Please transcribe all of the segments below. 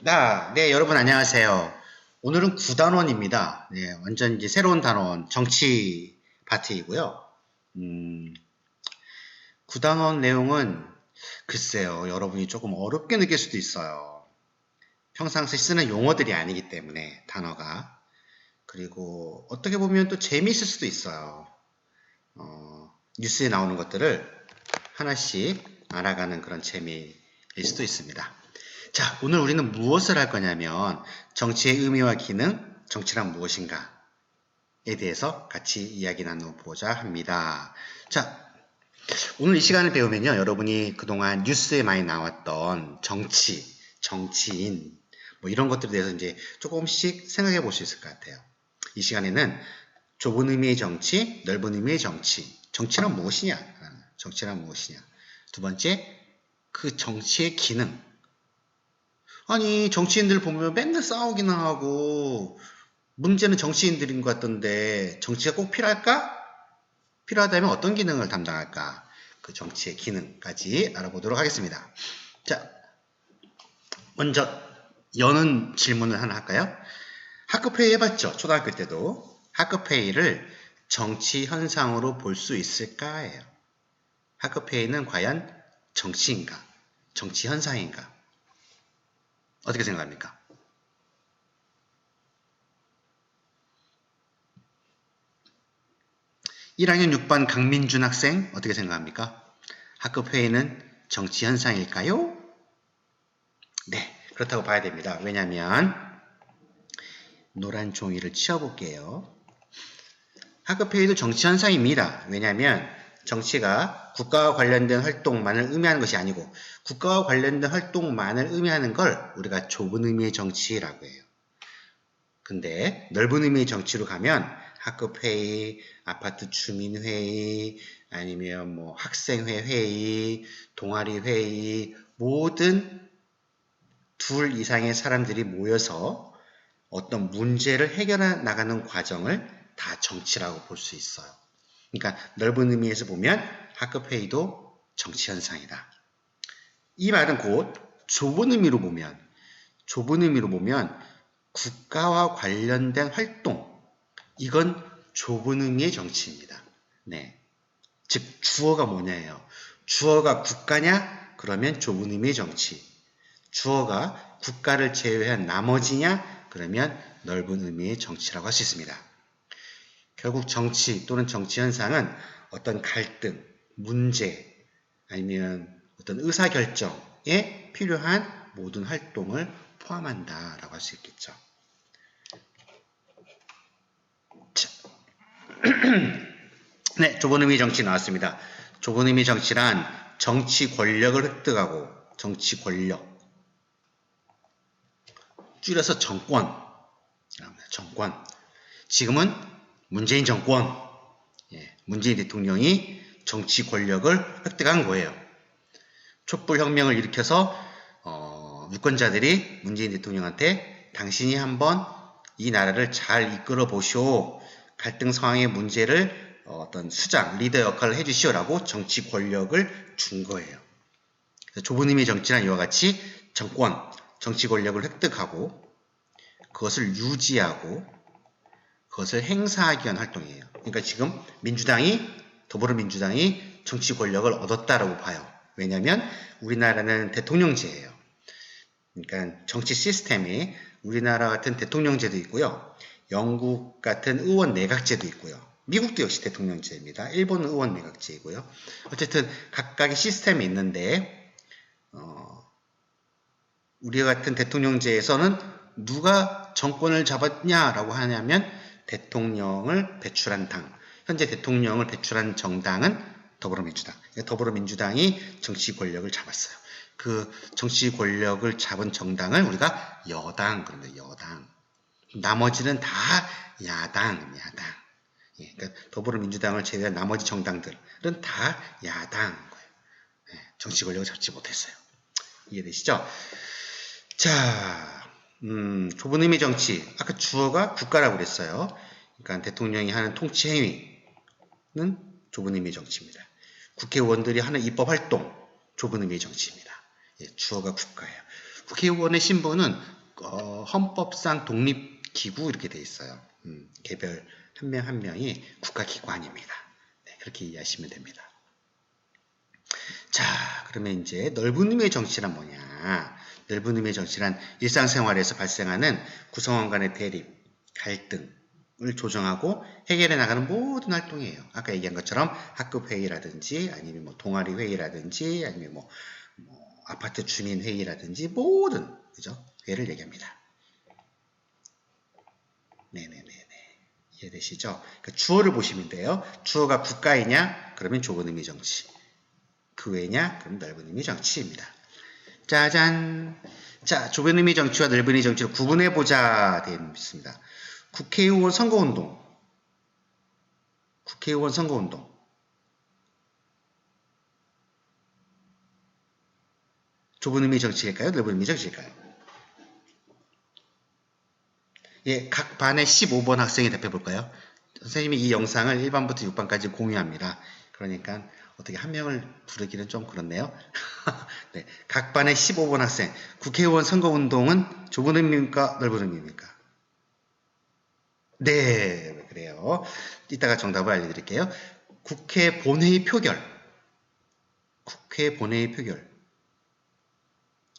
네, 여러분 안녕하세요. 오늘은 9단원입니다. 네, 완전 이제 새로운 단원, 정치 파트이고요. 9단원 내용은 글쎄요, 여러분이 조금 어렵게 느낄 수도 있어요. 평상시 쓰는 용어들이 아니기 때문에, 단어가. 그리고 어떻게 보면 또 재미있을 수도 있어요. 뉴스에 나오는 것들을 하나씩 알아가는 그런 재미일 수도 있습니다. 자, 오늘 우리는 무엇을 할 거냐면 정치의 의미와 기능, 정치란 무엇인가에 대해서 같이 이야기 나눠보자 합니다. 자, 오늘 이 시간을 배우면요, 여러분이 그동안 뉴스에 많이 나왔던 정치, 정치인, 뭐 이런 것들에 대해서 이제 조금씩 생각해 볼 수 있을 것 같아요. 이 시간에는 좁은 의미의 정치, 넓은 의미의 정치, 정치란 무엇이냐? 정치란 무엇이냐? 두 번째, 그 정치의 기능. 아니, 정치인들 보면 맨날 싸우기나 하고, 문제는 정치인들인 것 같던데, 정치가 꼭 필요할까? 필요하다면 어떤 기능을 담당할까? 그 정치의 기능까지 알아보도록 하겠습니다. 자, 먼저, 여는 질문을 하나 할까요? 학급회의 해봤죠? 초등학교 때도. 학급회의를 정치 현상으로 볼 수 있을까예요. 학급회의는 과연 정치인가? 정치 현상인가? 어떻게 생각합니까? (1학년 6반) 강민준 학생 어떻게 생각합니까? 학급회의는 정치 현상일까요? 네, 그렇다고 봐야 됩니다. 왜냐하면 노란 종이를 치워볼게요. 학급회의도 정치 현상입니다. 왜냐하면 정치가 국가와 관련된 활동만을 의미하는 것이 아니고 국가와 관련된 활동만을 의미하는 걸 우리가 좁은 의미의 정치라고 해요. 근데 넓은 의미의 정치로 가면 학급회의, 아파트 주민회의, 아니면 뭐 학생회 회의, 동아리 회의, 모든 둘 이상의 사람들이 모여서 어떤 문제를 해결해 나가는 과정을 다 정치라고 볼 수 있어요. 그러니까 넓은 의미에서 보면 학급회의도 정치 현상이다. 이 말은 곧 좁은 의미로 보면 국가와 관련된 활동, 이건 좁은 의미의 정치입니다. 네. 즉 주어가 뭐냐예요. 주어가 국가냐? 그러면 좁은 의미의 정치. 주어가 국가를 제외한 나머지냐? 그러면 넓은 의미의 정치라고 할 수 있습니다. 결국 정치 또는 정치 현상은 어떤 갈등, 문제, 아니면 어떤 의사결정에 필요한 모든 활동을 포함한다라고 할 수 있겠죠. 네, 좁은 의미 정치 나왔습니다. 좁은 의미 정치란 정치 권력을 획득하고 정치 권력, 줄여서 정권, 지금은 문재인 정권, 문재인 대통령이 정치 권력을 획득한 거예요. 촛불혁명을 일으켜서 유권자들이 문재인 대통령한테 당신이 한번 이 나라를 잘 이끌어 보시오, 갈등 상황의 문제를 어떤 수장, 리더 역할을 해주시오라고 정치 권력을 준 거예요. 좁은 의미의 정치란 이와 같이 정권, 정치 권력을 획득하고 그것을 유지하고 그것을 행사하기 위한 활동이에요. 그러니까 지금 더불어민주당이 정치 권력을 얻었다라고 봐요. 왜냐하면 우리나라는 대통령제예요. 그러니까 정치 시스템이 우리나라 같은 대통령제도 있고요. 영국 같은 의원 내각제도 있고요. 미국도 역시 대통령제입니다. 일본은 의원 내각제이고요. 어쨌든 각각의 시스템이 있는데 우리 같은 대통령제에서는 누가 정권을 잡았냐라고 하냐면 대통령을 배출한 당, 현재 대통령을 배출한 정당은 더불어민주당. 더불어민주당이 정치 권력을 잡았어요. 그 정치 권력을 잡은 정당을 우리가 여당 그럽니다. 여당. 나머지는 다 야당. 그러니까 더불어민주당을 제외한 나머지 정당들은 다 야당인 거예요. 정치 권력을 잡지 못했어요. 이해되시죠? 자, 좁은 의미 정치. 아까 주어가 국가라고 그랬어요. 그러니까 대통령이 하는 통치 행위는 좁은 의미 정치입니다. 국회의원들이 하는 입법 활동, 좁은 의미의 정치입니다. 주어가 국가예요. 국회의원의 신분은 헌법상 독립기구 이렇게 돼 있어요. 개별 한 명 한 명이 국가기관입니다. 네, 그렇게 이해하시면 됩니다. 자, 그러면 이제 넓은 의미의 정치란 뭐냐? 넓은 의미의 정치란 일상생활에서 발생하는 구성원 간의 대립, 갈등을 조정하고 해결해 나가는 모든 활동이에요. 아까 얘기한 것처럼 학급 회의라든지 아니면 뭐 동아리 회의라든지 아니면 뭐 아파트 주민 회의라든지 모든 그죠? 회의를 얘기합니다. 네네네네. 이해되시죠? 그러니까 주어를 보시면 돼요. 주어가 국가이냐? 그러면 좁은 의미 정치. 교회냐? 그럼 넓은 의미 정치입니다. 짜잔. 자, 좁은 의미 정치와 넓은 의미 정치를 구분해보자 되어 있습니다. 국회의원 선거운동. 국회의원 선거운동. 좁은 의미 정치일까요? 넓은 의미 정치일까요? 예, 각 반의 15번 학생이 답해볼까요? 선생님이 이 영상을 1반부터 6반까지 공유합니다. 그러니까 어떻게 한 명을 부르기는 좀 그렇네요. 네, 각 반의 15번 학생. 국회의원 선거운동은 좁은 의미입니까? 넓은 의미입니까? 네, 그래요. 이따가 정답을 알려드릴게요. 국회 본회의 표결. 국회 본회의 표결.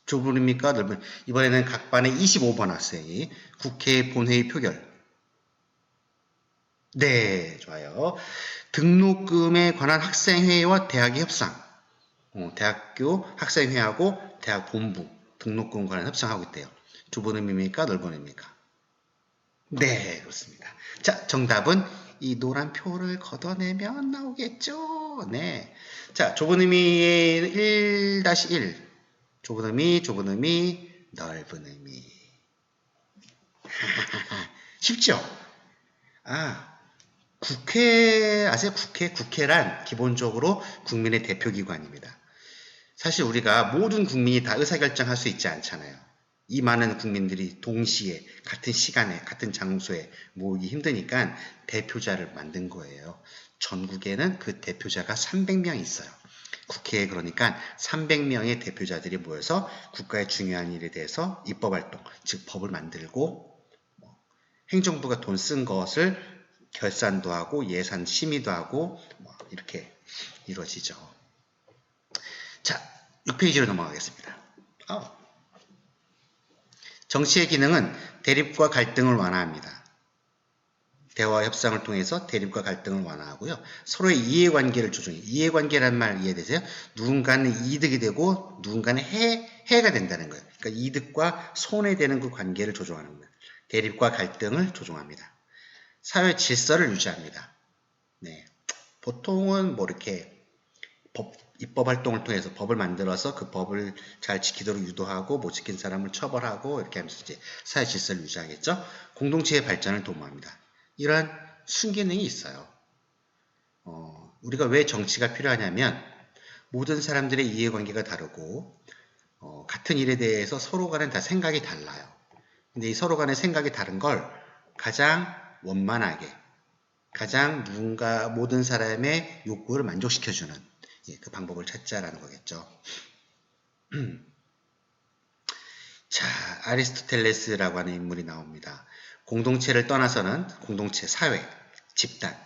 좁은 의미입니까? 넓은 이번에는 각 반의 25번 학생이 국회 본회의 표결. 네, 좋아요. 등록금에 관한 학생회의와 대학의 협상. 대학교 학생회하고 대학 본부 등록금 관련 협상하고 있대요. 좁은 의미입니까? 넓은 의미입니까? 네, 그렇습니다. 자, 정답은 이 노란 표를 걷어내면 나오겠죠? 네. 자, 좁은 의미의 1-1. 좁은 의미, 넓은 의미. 쉽죠? 아, 국회, 아세요? 국회란 기본적으로 국민의 대표기관입니다. 사실 우리가 모든 국민이 다 의사결정할 수 있지 않잖아요. 이 많은 국민들이 동시에 같은 시간에 같은 장소에 모이기 힘드니까 대표자를 만든 거예요. 전국에는 그 대표자가 300명 있어요. 국회에 그러니까 300명의 대표자들이 모여서 국가의 중요한 일에 대해서 입법활동, 즉 법을 만들고 행정부가 돈 쓴 것을 결산도 하고 예산 심의도 하고 이렇게 이루어지죠. 자, 6페이지로 넘어가겠습니다. 정치의 기능은 대립과 갈등을 완화합니다. 대화와 협상을 통해서 대립과 갈등을 완화하고요. 서로의 이해관계를 조정해요. 이해관계란 말 이해되세요? 누군가는 이득이 되고 누군가는 해가 된다는 거예요. 그러니까 이득과 손해되는 그 관계를 조정하는 거예요. 대립과 갈등을 조정합니다. 사회 질서를 유지합니다. 네. 보통은 뭐 이렇게 입법 활동을 통해서 법을 만들어서 그 법을 잘 지키도록 유도하고 못 지킨 사람을 처벌하고 이렇게 하면서 이제 사회 질서를 유지하겠죠. 공동체의 발전을 도모합니다. 이러한 순기능이 있어요. 우리가 왜 정치가 필요하냐면 모든 사람들의 이해관계가 다르고 같은 일에 대해서 서로 간에 다 생각이 달라요. 근데 이 서로 간의 생각이 다른 걸 가장 원만하게 가장 누군가 모든 사람의 욕구를 만족시켜주는 그 방법을 찾자라는 거겠죠. 자, 아리스토텔레스라고 하는 인물이 나옵니다. 공동체를 떠나서는 공동체, 사회, 집단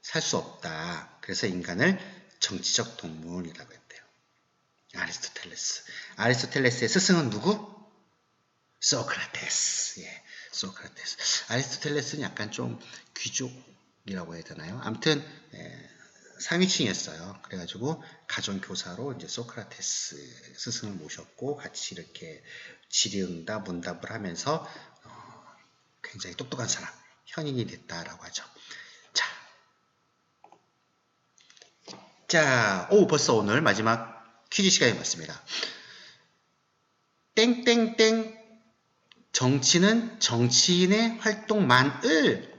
살 수 없다. 그래서 인간을 정치적 동물이라고 했대요. 아리스토텔레스. 아리스토텔레스의 스승은 누구? 소크라테스. 예, 소크라테스. 아리스토텔레스는 약간 좀 귀족이라고 해야 되나요? 아무튼 상위층이었어요. 그래가지고 가정교사로 이제 소크라테스 스승을 모셨고 같이 이렇게 질의응답, 문답을 하면서 굉장히 똑똑한 사람, 현인이 됐다라고 하죠. 자, 벌써 오늘 마지막 퀴즈 시간이 왔습니다. 땡땡땡 정치는 정치인의 활동만을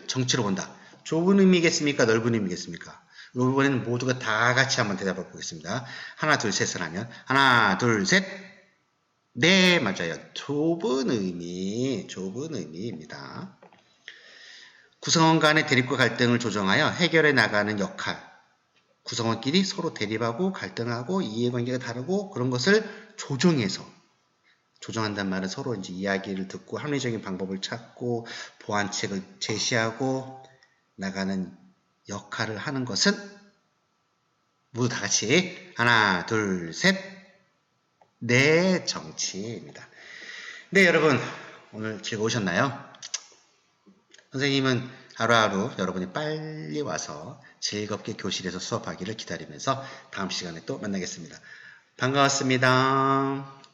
정치로 본다. 좁은 의미겠습니까? 넓은 의미겠습니까? 이번에는 모두가 다 같이 한번 대답해 보겠습니다. 하나, 둘, 셋을 하면 하나, 둘, 셋. 네, 맞아요. 좁은 의미입니다. 구성원 간의 대립과 갈등을 조정하여 해결해 나가는 역할. 구성원끼리 서로 대립하고 갈등하고 이해관계가 다르고 그런 것을 조정해서 조정한다는 말은 서로 이제 이야기를 듣고 합리적인 방법을 찾고 보완책을 제시하고 나가는 역할을 하는 것은 모두 다 같이 하나, 둘, 셋. 네, 정치입니다. 네, 여러분 오늘 즐거우셨나요? 선생님은 하루하루 여러분이 빨리 와서 즐겁게 교실에서 수업하기를 기다리면서 다음 시간에 또 만나겠습니다. 반가웠습니다.